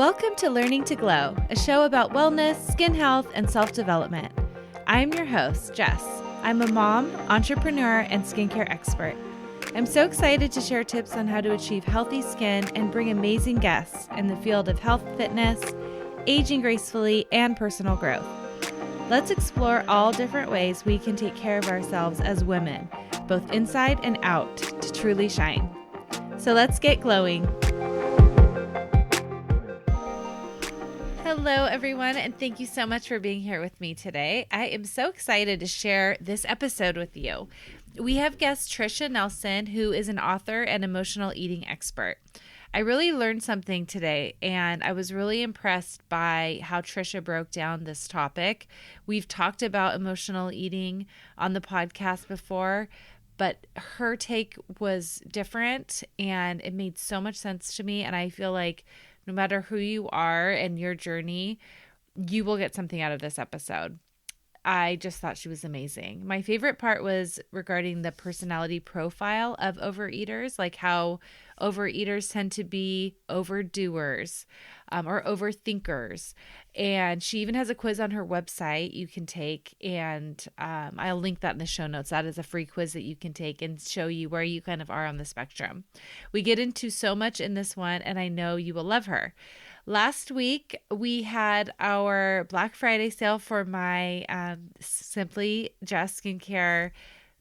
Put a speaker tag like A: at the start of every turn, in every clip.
A: Welcome to Learning to Glow, a show about wellness, skin health, and self-development. I'm your host, Jess. I'm a mom, entrepreneur, and skincare expert. I'm so excited to share tips on how to achieve healthy skin and bring amazing guests in the field of health, fitness, aging gracefully, and personal growth. Let's explore all different ways we can take care of ourselves as women, both inside and out, to truly shine. So let's get glowing. Hello, everyone, and thank you so much for being here with me today. I am so excited to share this episode with you. We have guest Tricia Nelson, who is an author and emotional eating expert. I really learned something today, and I was really impressed by how Tricia broke down this topic. We've talked about emotional eating on the podcast before, but her take was different, and it made so much sense to me, and I feel like no matter who you are and your journey, you will get something out of this episode. I just thought she was amazing. My favorite part was regarding the personality profile of overeaters, like how overeaters tend to be overdoers or overthinkers. And she even has a quiz on her website you can take, and I'll link that in the show notes. That is a free quiz that you can take and show you where you kind of are on the spectrum. We get into so much in this one, and I know you will love her. Last week, we had our Black Friday sale for my Simply Jess skincare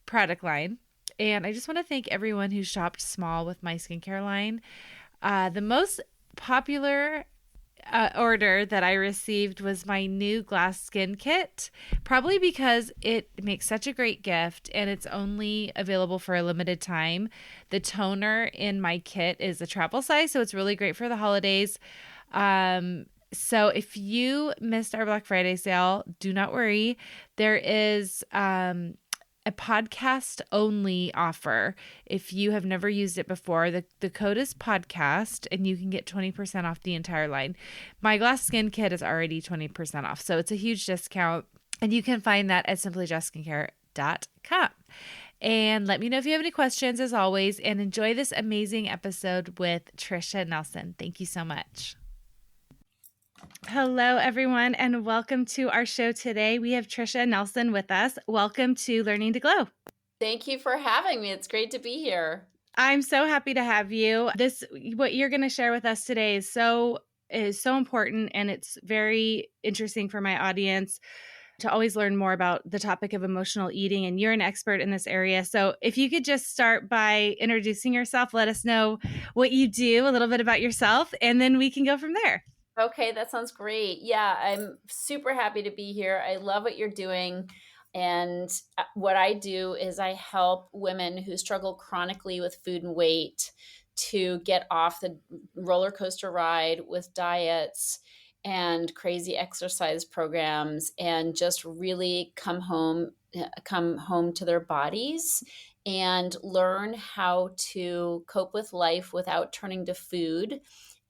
A: product line. And I just want to thank everyone who shopped small with my skincare line. The most popular order that I received was my new glass skin kit, probably because it makes such a great gift and it's only available for a limited time. The toner in my kit is a travel size, so it's really great for the holidays. So if you missed our Black Friday sale, do not worry. There is a podcast only offer. If you have never used it before, the code is podcast and you can get 20% off the entire line. My glass skin kit is already 20% off. So it's a huge discount, and you can find that at simplyjessskincare.com. And let me know if you have any questions, as always, and enjoy this amazing episode with Tricia Nelson. Thank you so much. Hello, everyone, and welcome to our show today. We have Tricia Nelson with us. Welcome to Learning to Glow.
B: Thank you for having me. It's great to be here.
A: I'm so happy to have you. What you're going to share with us today is so important, and it's very interesting for my audience to always learn more about the topic of emotional eating, and you're an expert in this area. So if you could just start by introducing yourself, let us know what you do, a little bit about yourself, and then we can go from there.
B: Okay, that sounds great. Yeah, I'm super happy to be here. I love what you're doing. And what I do is I help women who struggle chronically with food and weight to get off the roller coaster ride with diets and crazy exercise programs and just really come home to their bodies and learn how to cope with life without turning to food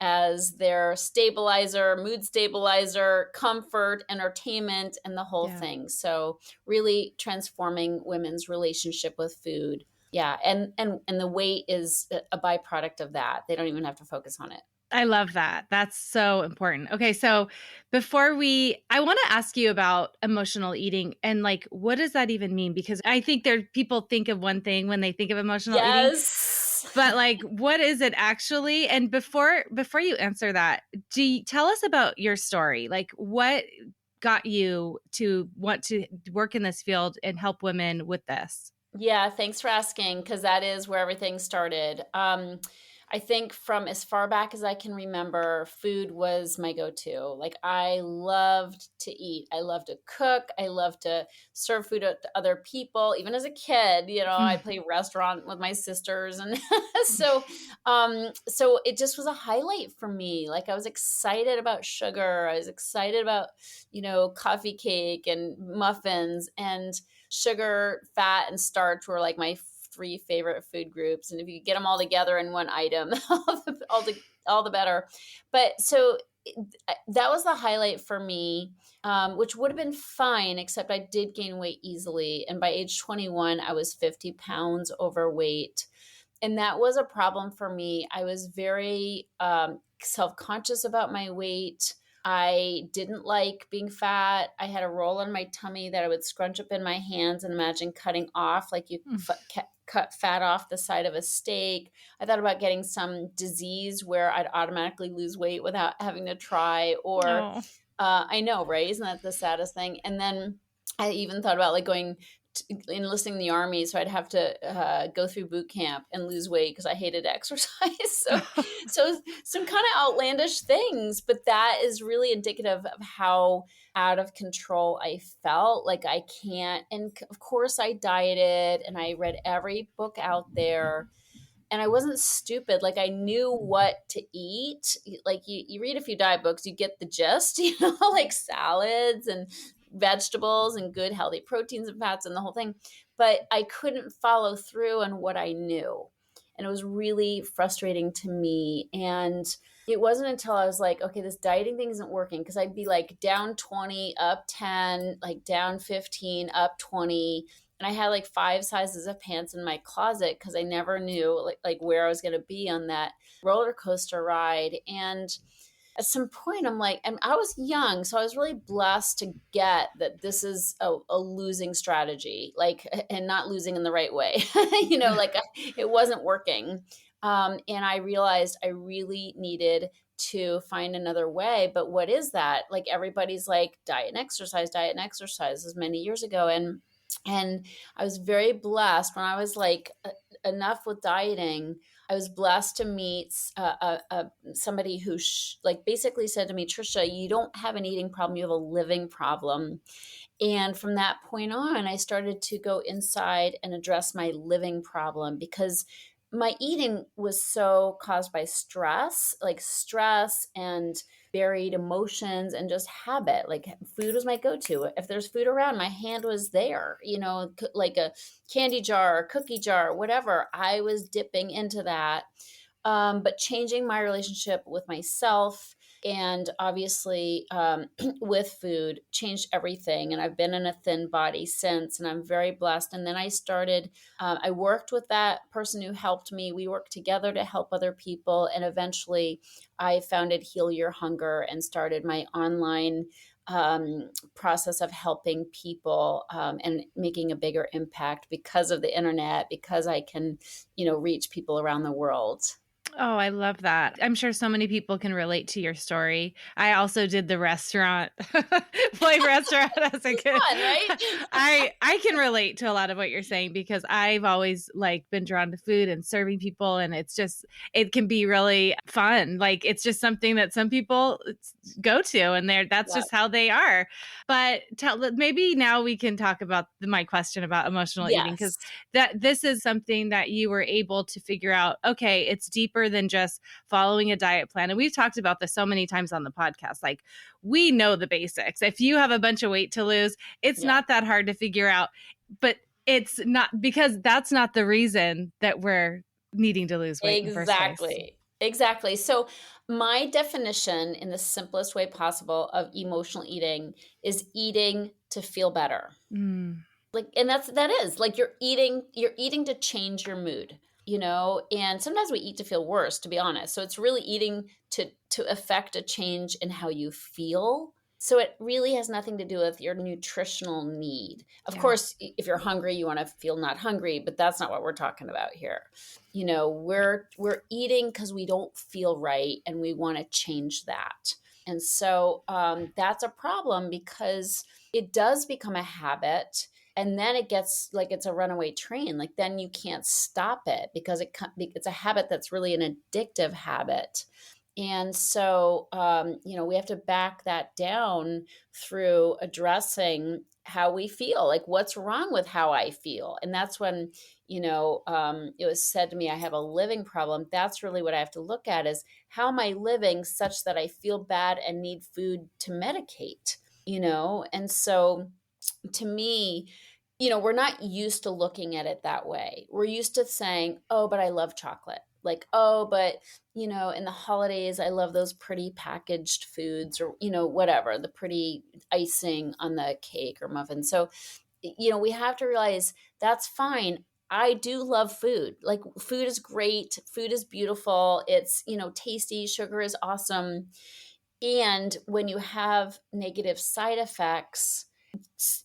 B: as their stabilizer, mood stabilizer, comfort, entertainment, and the whole thing. So really transforming women's relationship with food. Yeah. And the weight is a byproduct of that. They don't even have to focus on it.
A: I love that. That's so important. Okay. So I want to ask you about emotional eating and like, what does that even mean? Because I think people think of one thing when they think of emotional eating. But like, what is it actually? And before you answer that, tell us about your story. Like, what got you to want to work in this field and help women with this?
B: Yeah, thanks for asking, because that is where everything started. I think from as far back as I can remember, food was my go-to. Like, I loved to eat. I loved to cook. I loved to serve food to other people. Even as a kid, I played restaurant with my sisters. And so it just was a highlight for me. Like, I was excited about sugar. I was excited about, coffee cake and muffins, and sugar, fat, and starch were like my 3 favorite food groups. And if you get them all together in one item, all the better. But so that was the highlight for me, which would have been fine, except I did gain weight easily. And by age 21, I was 50 pounds overweight. And that was a problem for me. I was very self-conscious about my weight. I didn't like being fat. I had a roll on my tummy that I would scrunch up in my hands and imagine cutting off, like you cut fat off the side of a steak. I thought about getting some disease where I'd automatically lose weight without having to try. Or
A: Oh.
B: I know, right? Isn't that the saddest thing? And then I even thought about like going enlisting in the army, so I'd have to go through boot camp and lose weight because I hated exercise. So some kind of outlandish things, but that is really indicative of how out of control I felt. Like I can't, and of course I dieted and I read every book out there. And I wasn't stupid. Like I knew what to eat. Like you read a few diet books, you get the gist, like salads and vegetables and good healthy proteins and fats and the whole thing. But I couldn't follow through on what I knew. And it was really frustrating to me. And it wasn't until I was like, okay, this dieting thing isn't working. Cause I'd be like down 20, up 10, like down 15, up 20. And I had like 5 sizes of pants in my closet because I never knew like where I was going to be on that roller coaster ride. And at some point I'm like, and I was young, so I was really blessed to get that this is a losing strategy, like, and not losing in the right way. Like it wasn't working. And I realized I really needed to find another way. But what is that? Like everybody's like diet and exercise as many years ago. And I was very blessed when I was like enough with dieting. I was blessed to meet somebody who like basically said to me, Tricia, you don't have an eating problem, you have a living problem. And from that point on, I started to go inside and address my living problem because my eating was so caused by stress, like stress and buried emotions and just habit. Like food was my go-to. If there's food around, my hand was there, like a candy jar, cookie jar, whatever. I was dipping into that. But changing my relationship with myself and obviously with food changed everything. And I've been in a thin body since, and I'm very blessed. And then I worked with that person who helped me. We worked together to help other people. And eventually I founded Heal Your Hunger and started my online process of helping people and making a bigger impact because of the internet, because I can, reach people around the world.
A: Oh, I love that. I'm sure so many people can relate to your story. I also did the restaurant, play restaurant as a kid.
B: Fun, right?
A: I can relate to a lot of what you're saying because I've always like been drawn to food and serving people, and it can be really fun. Like it's just something that some people go to, and that's just how they are. But maybe now we can talk about my question about emotional eating, because this is something that you were able to figure out. Okay, it's deeper than just following a diet plan. And we've talked about this so many times on the podcast. Like we know the basics. If you have a bunch of weight to lose, it's not that hard to figure out, but it's not, because that's not the reason that we're needing to lose weight in the first place.
B: Exactly. So my definition in the simplest way possible of emotional eating is eating to feel better. Like, and that is like you're eating to change your mood, and sometimes we eat to feel worse, to be honest. So it's really eating to affect a change in how you feel. So it really has nothing to do with your nutritional need. Of course, if you're hungry, you want to feel not hungry, but that's not what we're talking about here. We're eating because we don't feel right and we want to change that. And so that's a problem because it does become a habit. And then it gets like it's a runaway train. Like then you can't stop it because it's a habit that's really an addictive habit. And so, we have to back that down through addressing how we feel, like what's wrong with how I feel. And that's when, it was said to me, I have a living problem. That's really what I have to look at is how am I living such that I feel bad and need food to medicate, And so to me, we're not used to looking at it that way. We're used to saying, oh, but I love chocolate. Like, oh, but, in the holidays, I love those pretty packaged foods or, whatever, the pretty icing on the cake or muffin. So, we have to realize that's fine. I do love food. Like food is great. Food is beautiful. It's, tasty. Sugar is awesome. And when you have negative side effects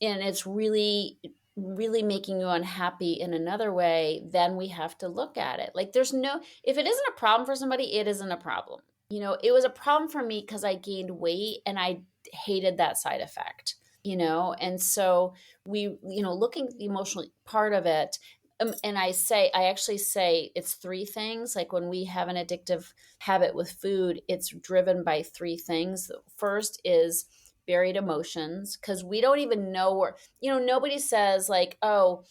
B: and it's really, really making you unhappy in another way, then we have to look at it. Like if it isn't a problem for somebody, it isn't a problem. It was a problem for me because I gained weight and I hated that side effect, and so looking at the emotional part of it. And I actually say it's three things. Like when we have an addictive habit with food, it's driven by three things. The first is buried emotions, because we don't even know where, nobody says like, oh,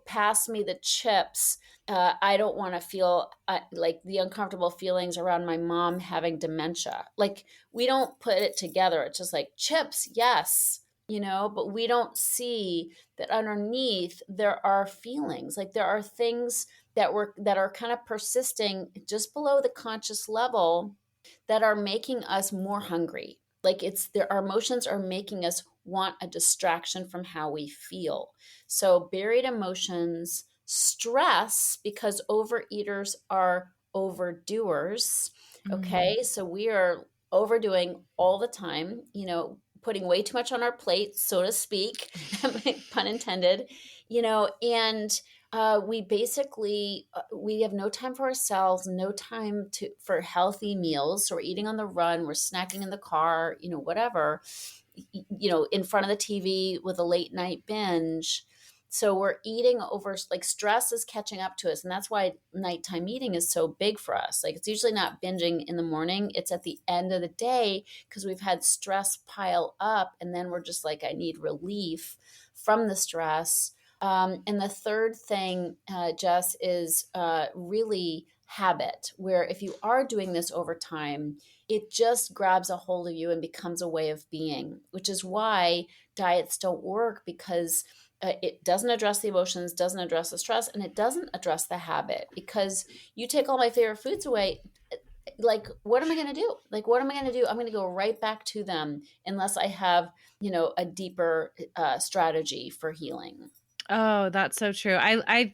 B: pass me the chips. I don't want to feel like the uncomfortable feelings around my mom having dementia. Like we don't put it together. It's just like chips, yes, but we don't see that underneath there are feelings. Like there are things that are kind of persisting just below the conscious level that are making us more hungry. Like our emotions are making us want a distraction from how we feel. So buried emotions, stress, because overeaters are overdoers. Okay. So we are overdoing all the time, putting way too much on our plate, so to speak, pun intended, and we basically we have no time for ourselves, no time for healthy meals. So we're eating on the run, we're snacking in the car, whatever, in front of the TV with a late night binge. So we're eating over, like stress is catching up to us. And that's why nighttime eating is so big for us. Like it's usually not binging in the morning. It's at the end of the day because we've had stress pile up. And then we're just like, I need relief from the stress. And the third thing, Jess, is really habit, where if you are doing this over time, it just grabs a hold of you and becomes a way of being, which is why diets don't work, because it doesn't address the emotions, doesn't address the stress, and it doesn't address the habit. Because you take all my favorite foods away, like what am I going to do? Like what am I going to do? I'm going to go right back to them unless I have, a deeper strategy for healing.
A: Oh, that's so true. I've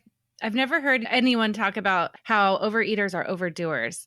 A: never heard anyone talk about how overeaters are overdoers.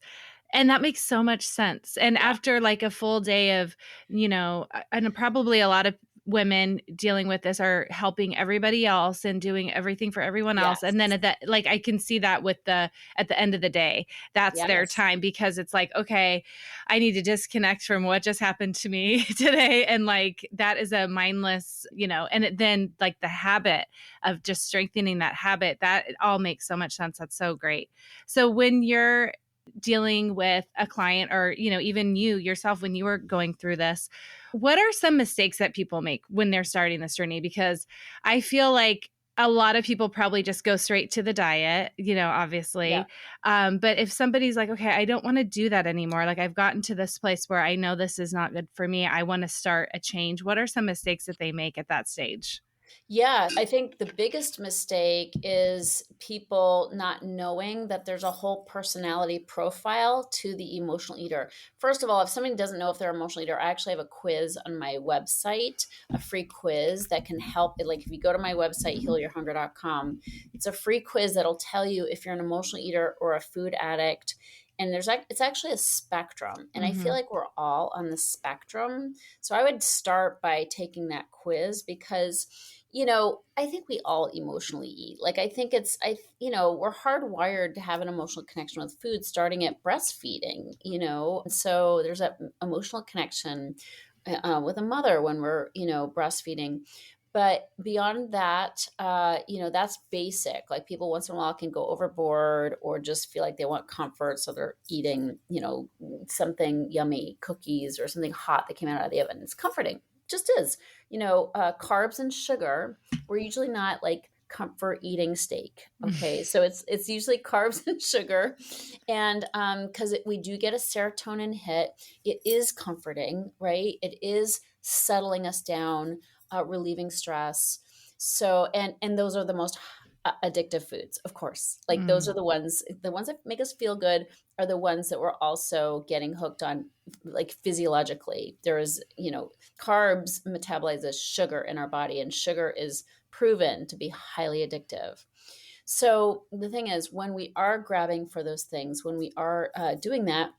A: And that makes so much sense. And
B: Yeah.
A: after like a full day of, and probably a lot of women dealing with this are helping everybody else and doing everything for everyone else.
B: Yes.
A: And then like I can see that at the end of the day, that's their
B: Yes.
A: time, because it's like, okay, I need to disconnect from what just happened to me today. And like, that is a mindless, and then like the habit of just strengthening that habit, that it all makes so much sense. That's so great. So when you're dealing with a client, or even you yourself, when you were going through this, what are some mistakes that people make when they're starting this journey? Because I feel like a lot of people probably just go straight to the diet,
B: Yeah.
A: obviously. But if somebody's like, okay, I don't want to do that anymore, like I've gotten to this place where I know this is not good for me, I want to start a change, what are some mistakes that they make at that stage?
B: Yeah, I think the biggest mistake is people not knowing that there's a whole personality profile to the emotional eater. First of all, if somebody doesn't know if they're an emotional eater, I actually have a quiz on my website, a free quiz that can help. Like if you go to my website, healyourhunger.com, it's a free quiz that'll tell you if you're an emotional eater or a food addict. And it's actually a spectrum. And I feel like we're all on the spectrum. So I would start by taking that quiz, because I think we all emotionally eat. Like, I think we're hardwired to have an emotional connection with food, starting at breastfeeding, And so there's that emotional connection with a mother when we're, breastfeeding. But beyond that, that's basic. Like people once in a while can go overboard or just feel like they want comfort. So they're eating, something yummy, cookies or something hot that came out of the oven. It's comforting. Just is. Carbs and sugar, we're usually not like comfort eating steak. Okay. So it's usually carbs and sugar. And because we do get a serotonin hit, it is comforting, right? It is settling us down, relieving stress. So, and those are the most addictive foods, of course. Like those are the ones that make us feel good are the ones that we're also getting hooked on, like physiologically. There's, carbs metabolize as sugar in our body, and sugar is proven to be highly addictive. So the thing is, when we are grabbing for those things, when we are doing that,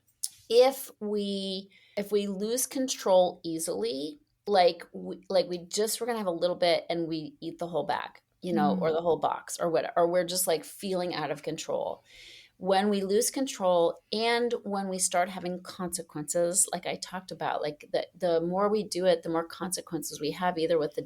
B: if we lose control easily, we're gonna have a little bit and we eat the whole bag,
A: Mm.
B: or the whole box or whatever, or we're just like feeling out of control. When we lose control and when we start having consequences, like I talked about, like the more we do it, the more consequences we have, either with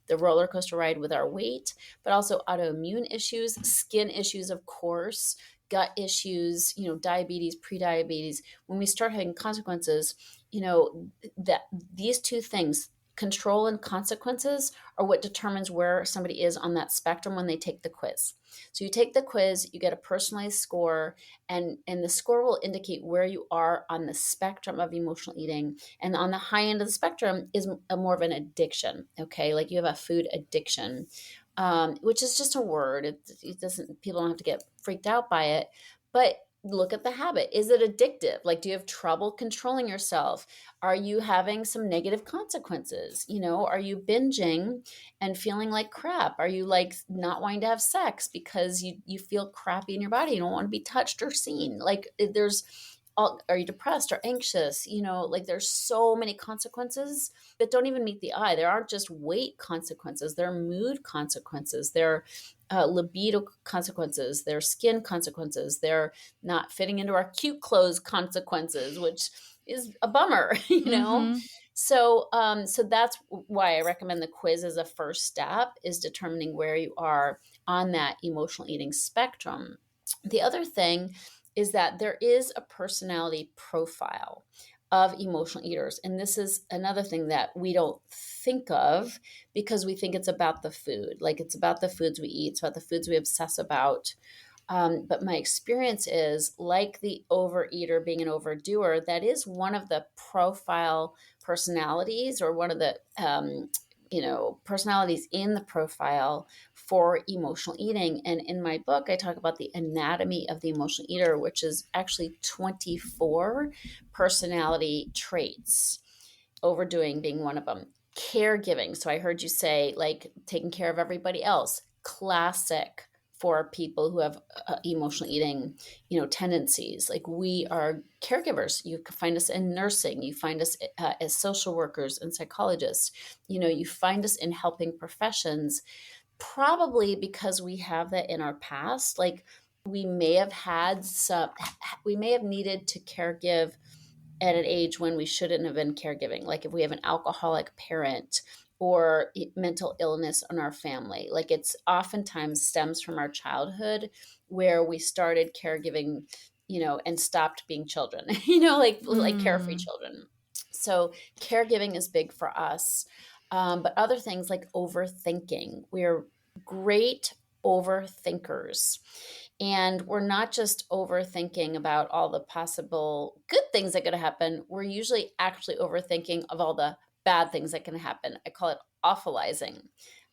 B: the roller coaster ride with our weight, but also autoimmune issues, skin issues, of course, gut issues, diabetes, prediabetes. When we start having consequences, that these two things, control and consequences, are what determines where somebody is on that spectrum when they take the quiz. So you take the quiz, you get a personalized score, and the score will indicate where you are on the spectrum of emotional eating. And on the high end of the spectrum is more of an addiction. Okay, like you have a food addiction, which is just a word. It doesn't. People don't have to get freaked out by it, but look at the habit. Is it addictive? Like, do you have trouble controlling yourself? Are you having some negative consequences? Are you binging and feeling like crap? Are you like not wanting to have sex because you feel crappy in your body? You don't want to be touched or seen. Like, there's all, are you depressed or anxious? Like there's so many consequences that don't even meet the eye. There aren't just weight consequences. There are mood consequences. There are libido consequences. There are skin consequences. They're not fitting into our cute clothes consequences, which is a bummer,
A: Mm-hmm.
B: So that's why I recommend the quiz as a first step, is determining where you are on that emotional eating spectrum. The other thing is that there is a personality profile of emotional eaters. And this is another thing that we don't think of because we think it's about the food. Like, it's about the foods we eat, it's about the foods we obsess about. But my experience is, like the overeater being an overdoer, that is one of the profile personalities, or one of the personalities in the profile for emotional eating. And in my book, I talk about the anatomy of the emotional eater, which is actually 24 personality traits, overdoing being one of them. Caregiving. So I heard you say, like, taking care of everybody else. Classic for people who have emotional eating, tendencies. Like, we are caregivers. You can find us in nursing. You find us as social workers and psychologists. You find us in helping professions, probably because we have that in our past. Like, we may have we may have needed to caregive at an age when we shouldn't have been caregiving. Like, if we have an alcoholic parent or mental illness in our family, like, it's oftentimes stems from our childhood, where we started caregiving, and stopped being children, like carefree
A: Mm.
B: children. So caregiving is big for us. But other things like overthinking, we're great overthinkers. And we're not just overthinking about all the possible good things that could happen. We're usually actually overthinking of all the bad things that can happen. I call it awfulizing.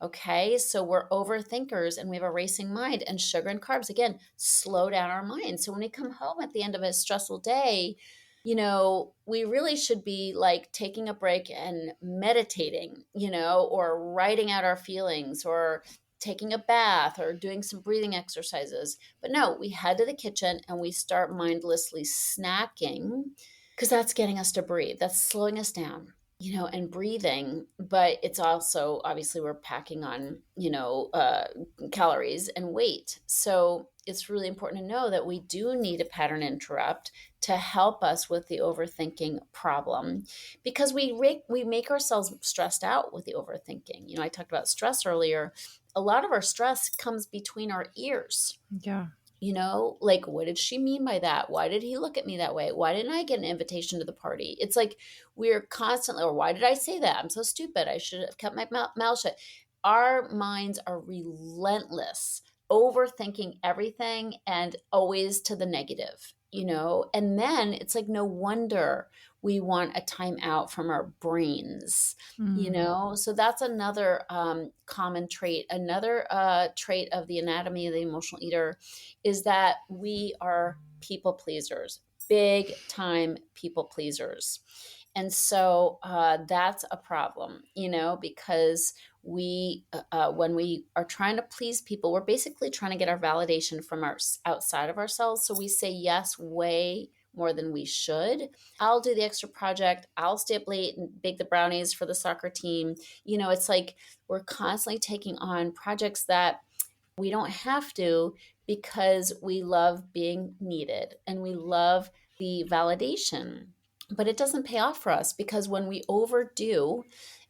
B: Okay. So we're overthinkers and we have a racing mind, and sugar and carbs, again, slow down our mind. So when we come home at the end of a stressful day, we really should be like taking a break and meditating, or writing out our feelings, or taking a bath, or doing some breathing exercises. But no, we head to the kitchen and we start mindlessly snacking, because that's getting us to breathe. That's slowing us down, and breathing. But it's also, obviously, we're packing on, calories and weight. So it's really important to know that we do need a pattern interrupt to help us with the overthinking problem, because we make ourselves stressed out with the overthinking. I talked about stress earlier. A lot of our stress comes between our ears.
A: Yeah.
B: Like, what did she mean by that? Why did he look at me that way? Why didn't I get an invitation to the party? It's like we're constantly, or why did I say that? I'm so stupid. I should have kept my mouth shut. Our minds are relentless, overthinking everything and always to the negative, and then it's like, no wonder we want a time out from our brains,
A: Mm.
B: so that's another common trait. Another trait of the anatomy of the emotional eater is that we are people pleasers, big time people pleasers. And so that's a problem, because when we are trying to please people, we're basically trying to get our validation from outside of ourselves. So we say yes way more than we should. I'll do the extra project. I'll stay up late and bake the brownies for the soccer team. It's like we're constantly taking on projects that we don't have to, because we love being needed and we love the validation. But it doesn't pay off for us, because when we overdo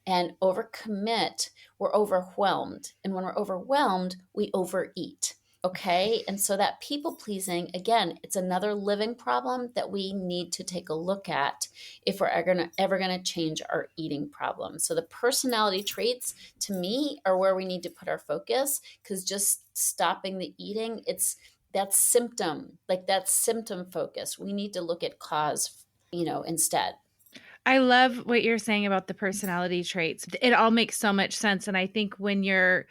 B: and overcommit, we're overwhelmed. And when we're overwhelmed, we overeat. Okay. And so that people pleasing, again, it's another living problem that we need to take a look at if we're ever going to change our eating problem. So the personality traits, to me, are where we need to put our focus, because just stopping the eating, that's symptom, like that's symptom focus. We need to look at cause, instead.
A: I love what you're saying about the personality traits. It all makes so much sense. And I think when you're,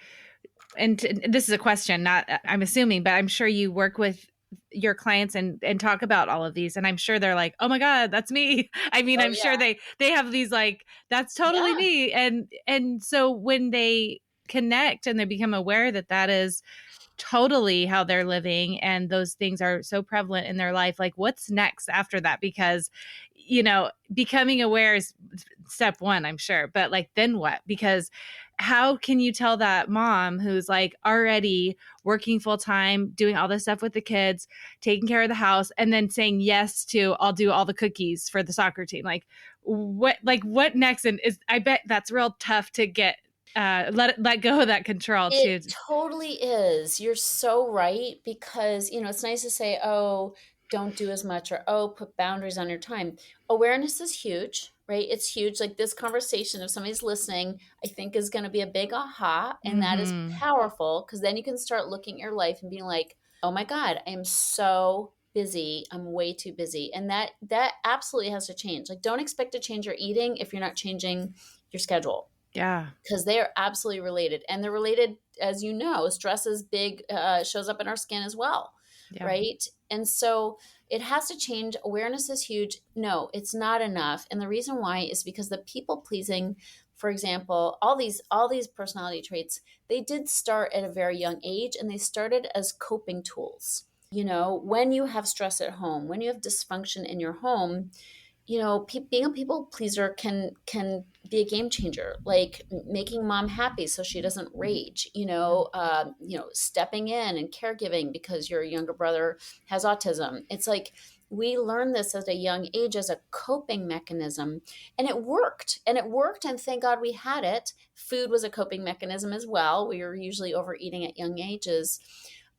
A: and this is a question, not, I'm assuming, but I'm sure you work with your clients and talk about all of these. And I'm sure they're like, oh my God, that's me. I mean,
B: Oh
A: I'm sure
B: yeah.
A: they have these like, that's totally
B: Yeah.
A: me. And so when they connect and they become aware that that is totally how they're living and those things are so prevalent in their life, like what's next after that? Because becoming aware is step one, I'm sure, but like then what? Because how can you tell that mom who's like already working full time, doing all this stuff with the kids, taking care of the house, and then saying yes to I'll do all the cookies for the soccer team? What next? And I bet that's real tough to get let go of that control
B: It
A: too.
B: totally is. You're so right, because, it's nice to say, oh, don't do as much, or oh, put boundaries on your time. Awareness is huge, right? It's huge. Like this conversation, if somebody's listening, I think is going to be a big aha. And that is
A: Mm-hmm.
B: powerful, because then you can start looking at your life and being like, oh my God, I am so busy. I'm way too busy. And that absolutely has to change. Like, don't expect to change your eating if you're not changing your schedule,
A: Yeah.
B: because they are absolutely related, and they're related, as you know. Stress is big, shows up in our skin as well,
A: Yeah.
B: right? And so it has to change. Awareness is huge. No, it's not enough, and the reason why is because the people pleasing, for example, all these personality traits, they did start at a very young age, and they started as coping tools. When you have stress at home, when you have dysfunction in your home, being a people pleaser can be a game changer, like making mom happy so she doesn't rage,
A: Yeah.
B: stepping in and caregiving because your younger brother has autism. It's like we learned this at a young age as a coping mechanism, and it worked, and thank God we had it. Food was a coping mechanism as well. We were usually overeating at young ages,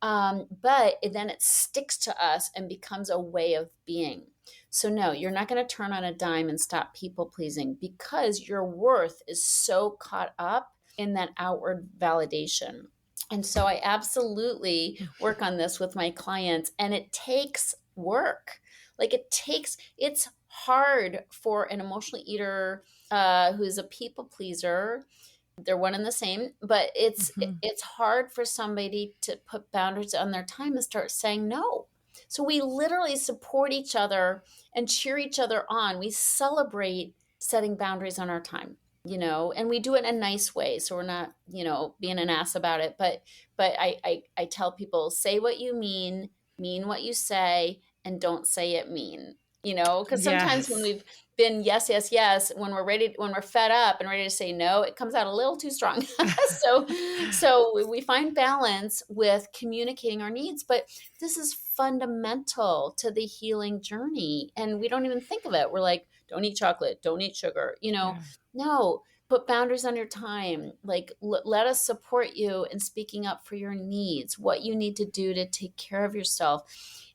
B: but then it sticks to us and becomes a way of being. So, no, you're not going to turn on a dime and stop people pleasing, because your worth is so caught up in that outward validation. And so I absolutely work on this with my clients, and it takes work. Like it's hard for an emotional eater who's a people pleaser. They're one and the same, but
A: Mm-hmm.
B: it's hard for somebody to put boundaries on their time and start saying no. So we literally support each other and cheer each other on. We celebrate setting boundaries on our time, and we do it in a nice way. So we're not, being an ass about it. But I tell people, say what you mean what you say, and don't say it mean. Because sometimes when
A: Yes.
B: we've been yes, yes, yes, when we're fed up and ready to say no, it comes out a little too strong. So we find balance with communicating our needs, but this is fundamental to the healing journey, and we don't even think of it. We're like, don't eat chocolate, don't eat sugar,
A: Yeah.
B: no. Put boundaries on your time. Like, let us support you in speaking up for your needs, what you need to do to take care of yourself.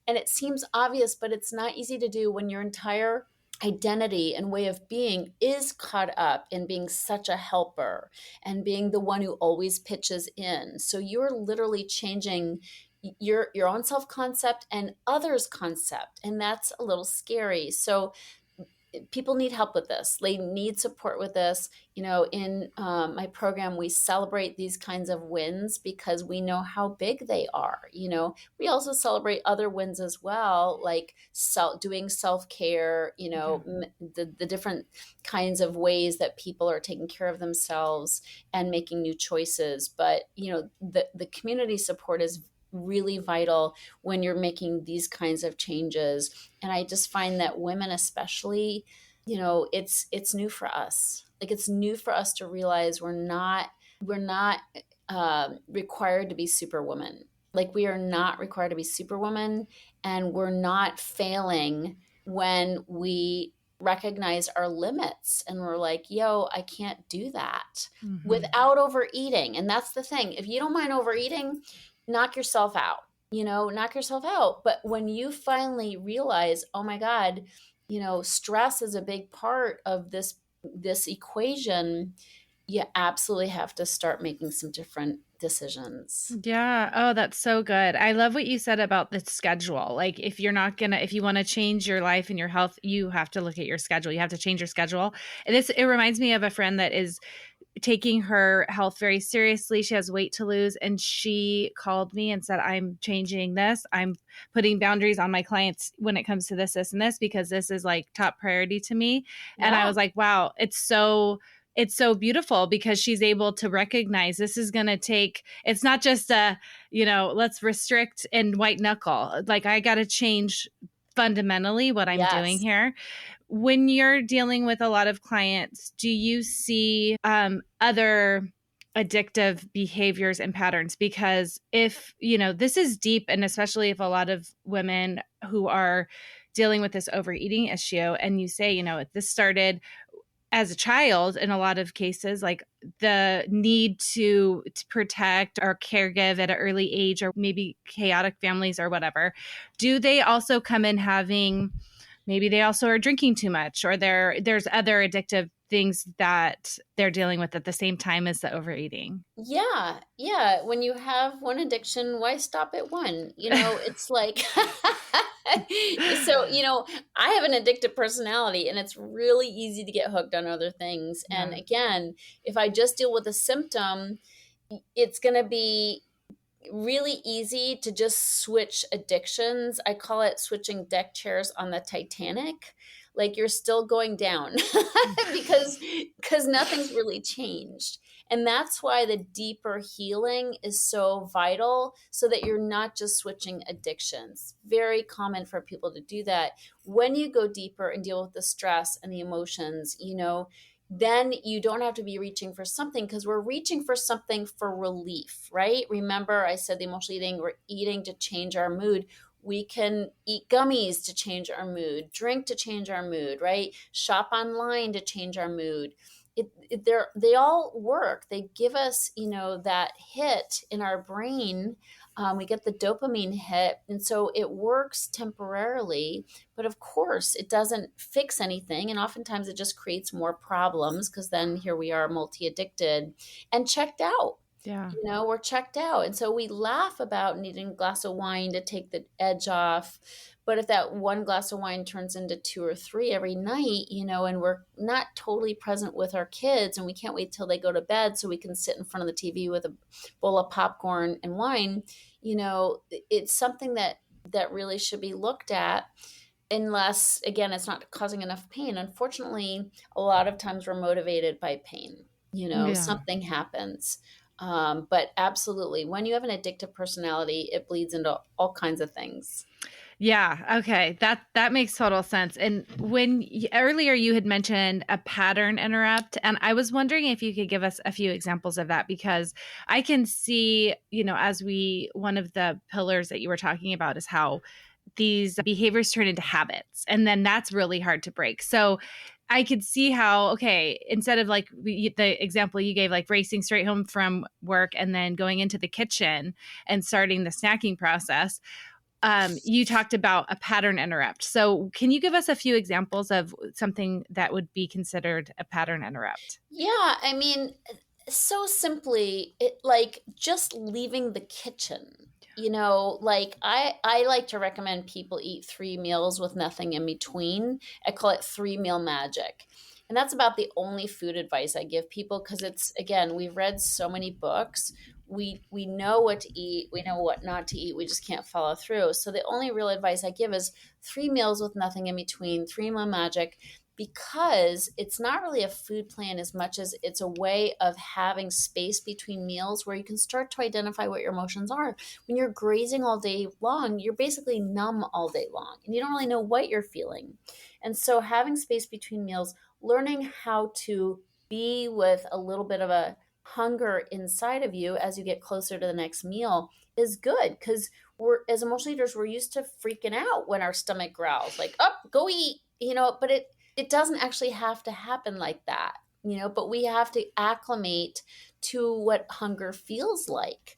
B: And it seems obvious, but it's not easy to do when your entire identity and way of being is caught up in being such a helper and being the one who always pitches in. So you're literally changing your own self concept and others concept, and that's a little scary. So people need help with this. They need support with this. In my program, we celebrate these kinds of wins because we know how big they are. We also celebrate other wins as well, like doing self-care,
A: Yeah.
B: the different kinds of ways that people are taking care of themselves and making new choices. But, the community support is really vital when you're making these kinds of changes. And I just find that women especially, it's new for us. Like, it's new for us to realize we're not required to be superwoman. Like, we are not required to be superwoman, and we're not failing when we recognize our limits and we're like, yo, I can't do that
A: Hmm.
B: without overeating. And that's the thing. If you don't mind overeating, knock yourself out, knock yourself out. But when you finally realize, oh my God, stress is a big part of this equation, you absolutely have to start making some different decisions.
A: Yeah. Oh, that's so good. I love what you said about the schedule. Like, if you want to change your life and your health, you have to look at your schedule. You have to change your schedule. And it reminds me of a friend that is taking her health very seriously. She has weight to lose. And she called me and said, I'm changing this. I'm putting boundaries on my clients when it comes to this, and this, because this is like top priority to me. And I
B: Yeah.
A: was like, wow, it's so beautiful because she's able to recognize this is going to take, it's not just let's restrict and white knuckle. Like, I got to change fundamentally what I'm doing
B: Yes.
A: here. When you're dealing with a lot of clients, do you see other addictive behaviors and patterns? Because if, this is deep, and especially if a lot of women who are dealing with this overeating issue, and you say, this started as a child in a lot of cases, like the need to protect or caregive at an early age, or maybe chaotic families or whatever, do they also come in having, maybe they also are drinking too much, or there's other addictive things that they're dealing with at the same time as the overeating?
B: Yeah, yeah. When you have one addiction, why stop at one? It's like, so, I have an addictive personality, and it's really easy to get hooked on other things. And
A: Yeah.
B: again, if I just deal with a symptom, it's going to be really easy to just switch addictions. I call it switching deck chairs on the Titanic. Like, you're still going down because nothing's really changed. And that's why the deeper healing is so vital, so that you're not just switching addictions. Very common for people to do that. When you go deeper and deal with the stress and the emotions, then you don't have to be reaching for something, because we're reaching for something for relief, right? Remember, I said the emotional eating, we're eating to change our mood. We can eat gummies to change our mood, drink to change our mood, right? Shop online to change our mood. They all work. They give us, that hit in our brain. We get the dopamine hit. And so it works temporarily, but of course, it doesn't fix anything. And oftentimes it just creates more problems, because then here we are, multi addicted and checked out.
A: Yeah.
B: We're checked out. And so we laugh about needing a glass of wine to take the edge off. But if that one glass of wine turns into two or three every night, and we're not totally present with our kids, and we can't wait till they go to bed so we can sit in front of the TV with a bowl of popcorn and wine, it's something that really should be looked at, unless, again, it's not causing enough pain. Unfortunately, a lot of times we're motivated by pain.
A: Yeah.
B: Something happens. But absolutely, when you have an addictive personality, it bleeds into all kinds of things.
A: Yeah. Okay. That makes total sense. And earlier you had mentioned a pattern interrupt, and I was wondering if you could give us a few examples of that, because I can see, one of the pillars that you were talking about is how these behaviors turn into habits, and then that's really hard to break. So I could see how, okay, instead of like the example you gave, like racing straight home from work and then going into the kitchen and starting the snacking process, you talked about a pattern interrupt. So can you give us a few examples of something that would be considered a pattern interrupt?
B: Yeah, I mean, so simply, it like just leaving the kitchen. Like I like to recommend people eat 3 meals with nothing in between. I call it 3 meal magic. And that's about the only food advice I give people, because it's, again, we've read so many books. We know what to eat, we know what not to eat, we just can't follow through. So the only real advice I give is 3 meals with nothing in between, 3 meal magic, because it's not really a food plan as much as it's a way of having space between meals where you can start to identify what your emotions are. When you're grazing all day long, you're basically numb all day long and you don't really know what you're feeling. And so having space between meals, learning how to be with a little bit of a hunger inside of you as you get closer to the next meal is good, because we're, as emotional eaters, we're used to freaking out when our stomach growls like, oh, go eat, but it doesn't actually have to happen like that, but we have to acclimate to what hunger feels like,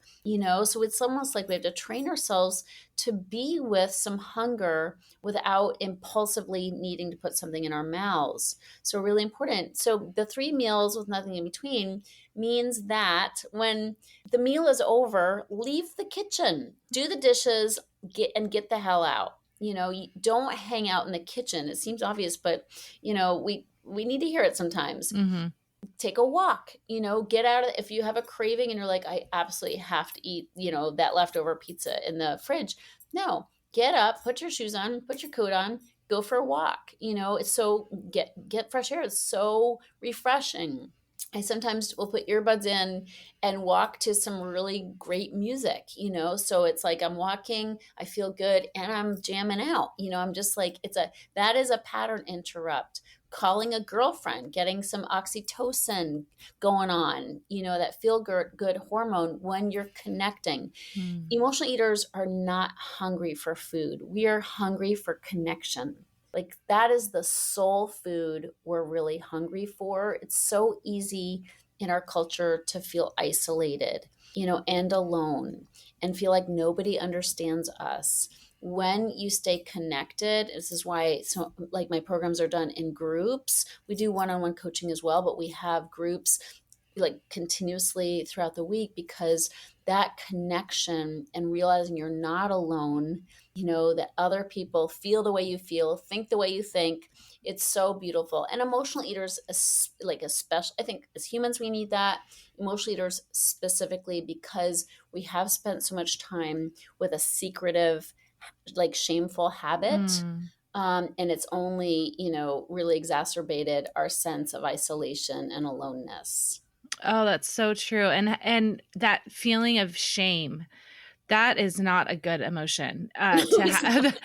B: so it's almost like we have to train ourselves to be with some hunger without impulsively needing to put something in our mouths. So really important. So the 3 meals with nothing in between means that when the meal is over, leave the kitchen, do the dishes, get the hell out. You don't hang out in the kitchen. It seems obvious, but we need to hear it sometimes.
A: Mm-hmm.
B: Take a walk, get out of, if you have a craving and you're like, I absolutely have to eat, that leftover pizza in the fridge. No, get up, put your shoes on, put your coat on, go for a walk. It's so get fresh air. It's so refreshing. I sometimes will put earbuds in and walk to some really great music, so it's like I'm walking, I feel good, and I'm jamming out, I'm just like, that is a pattern interrupt. Calling a girlfriend, getting some oxytocin going on, that feel good hormone when you're connecting. Emotional eaters are not hungry for food. We are hungry for connection. Like, that is the soul food we're really hungry for. It's so easy in our culture to feel isolated, and alone, and feel like nobody understands us. When you stay connected, this is why, so like, my programs are done in groups. We do one-on-one coaching as well, but we have groups like continuously throughout the week, because that connection and realizing you're not alone, that other people feel the way you feel, think the way you think, it's so beautiful. And emotional eaters, like, especially, I think as humans we need that. Emotional eaters specifically, because we have spent so much time with a secretive, like, shameful habit. And it's only, really exacerbated our sense of isolation and aloneness.
A: Oh, that's so true. And that feeling of shame, that is not a good emotion to have.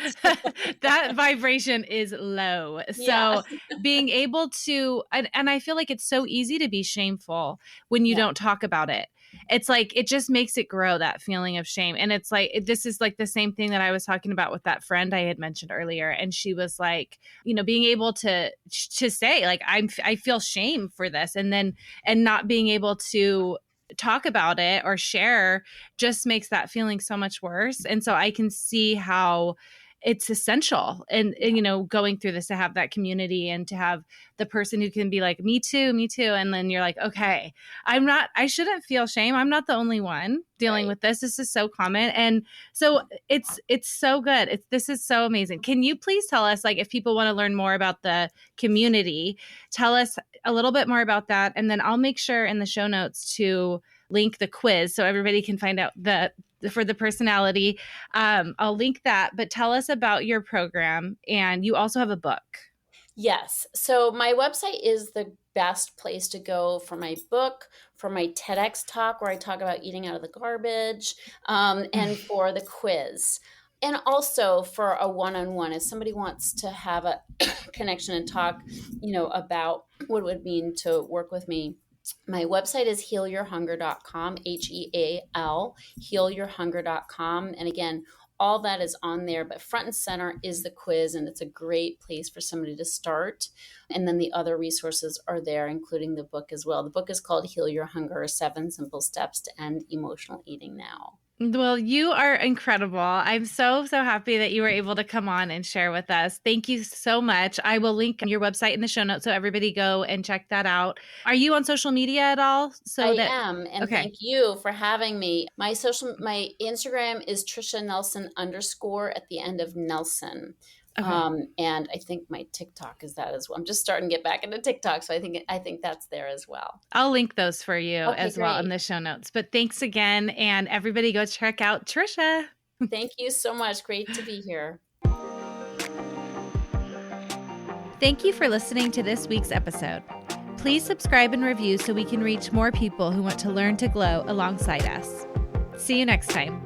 A: That vibration is low.
B: Yeah.
A: So being able to, and I feel like it's so easy to be shameful when you
B: Yeah.
A: don't talk about it. It's like, it just makes it grow, that feeling of shame. And it's like, this is like the same thing that I was talking about with that friend I had mentioned earlier. And she was like, being able to say like, I feel shame for this. And not being able to talk about it or share just makes that feeling so much worse. And so I can see how it's essential and going through this, to have that community and to have the person who can be like, me too. And then you're like, okay, I shouldn't feel shame. I'm not the only one dealing with this. This is so common. And so it's so good. This is so amazing. Can you please tell us, like, if people want to learn more about the community, tell us a little bit more about that. And then I'll make sure in the show notes to link the quiz so everybody can find out for the personality. I'll link that, but tell us about your program. And you also have a book.
B: Yes. So my website is the best place to go for my book, for my TEDx talk where I talk about eating out of the garbage, and for the quiz. And also for a one-on-one, if somebody wants to have a connection and talk, about what it would mean to work with me. My website is healyourhunger.com, HEAL, healyourhunger.com. And again, all that is on there, but front and center is the quiz, and it's a great place for somebody to start. And then the other resources are there, including the book as well. The book is called Heal Your Hunger: 7 Simple Steps to End Emotional Eating Now.
A: Well, you are incredible. I'm so, so happy that you were able to come on and share with us. Thank you so much. I will link your website in the show notes so everybody go and check that out. Are you on social media at all?
B: I am, and
A: Okay.
B: thank you for having me. My Instagram is Tricia Nelson _ at the end of Nelson.
A: Okay.
B: And I think my TikTok is that as well. I'm just starting to get back into TikTok, so I think that's there as well.
A: I'll link those for you
B: Okay,
A: as well in
B: great.
A: the show notes. But thanks again, and everybody go check out Tricia.
B: Thank you so much. Great to be here.
A: Thank you for listening to this week's episode. Please subscribe and review so we can reach more people who want to learn to glow alongside us. See you next time.